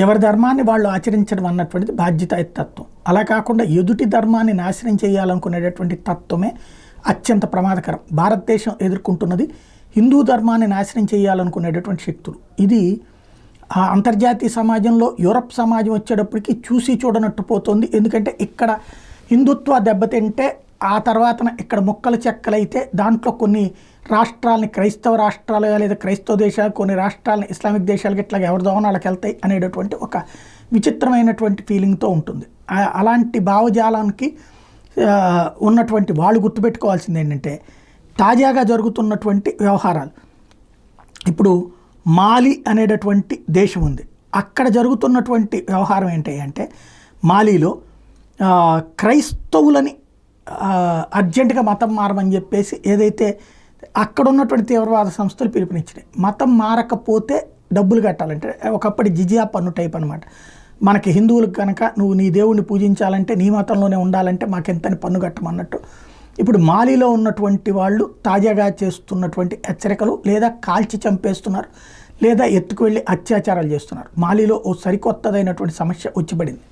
ఎవరి ధర్మాన్ని వాళ్ళు ఆచరించడం అన్నటువంటిది బాధ్యతాయుతత్వం. అలా కాకుండా ఎదుటి ధర్మాన్ని నాశనం చేయాలనుకునేటటువంటి తత్వమే అత్యంత ప్రమాదకరం. భారతదేశం ఎదుర్కొంటున్నది హిందూ ధర్మాన్ని నాశనం చేయాలనుకునేటటువంటి శక్తులు. ఇది అంతర్జాతీయ సమాజంలో యూరప్ సమాజం వచ్చేటప్పటికి చూసి చూడనట్టు పోతుంది. ఎందుకంటే ఇక్కడ హిందుత్వ దెబ్బతింటే ఆ తర్వాత ఇక్కడ ముక్కలు చెక్కలైతే దాంట్లో కొన్ని రాష్ట్రాలని క్రైస్తవ రాష్ట్రాలుగా లేదా క్రైస్తవ దేశాలు, కొన్ని రాష్ట్రాలని ఇస్లామిక్ దేశాలకి ఇట్లాగా ఎవరి దోవన వాళ్ళకి వెళ్తాయి అనేటటువంటి ఒక విచిత్రమైనటువంటి ఫీలింగ్తో ఉంటుంది. అలాంటి భావజాలానికి ఉన్నటువంటి వాళ్ళు గుర్తుపెట్టుకోవాల్సింది ఏంటంటే తాజాగా జరుగుతున్నటువంటి వ్యవహారాలు. ఇప్పుడు మాలి అనేటటువంటి దేశం ఉంది. అక్కడ జరుగుతున్నటువంటి వ్యవహారం ఏంటి అంటే మాలీలో క్రైస్తవులని అర్జెంటుగా మతం మారమని చెప్పేసి ఏదైతే అక్కడ ఉన్నటువంటి తీవ్రవాద సంస్థలు పిలుపునిచ్చినాయి. మతం మారకపోతే డబ్బులు కట్టాలంటే ఒకప్పటి జిజియా పన్ను టైప్ అనమాట. మనకి హిందువులకు కనుక నువ్వు నీ దేవుడిని పూజించాలంటే నీ మతంలోనే ఉండాలంటే మాకెంతని పన్ను కట్టమన్నట్టు. ఇప్పుడు మాలీలో ఉన్నటువంటి వాళ్ళు తాజాగా చేస్తున్నటువంటి హెచ్చరికలు లేదా కాల్చి చంపేస్తున్నారు లేదా ఎత్తుకు వెళ్ళి అత్యాచారాలు చేస్తున్నారు. మాలీలో ఓ సరికొత్తదైనటువంటి సమస్య వచ్చిపడింది.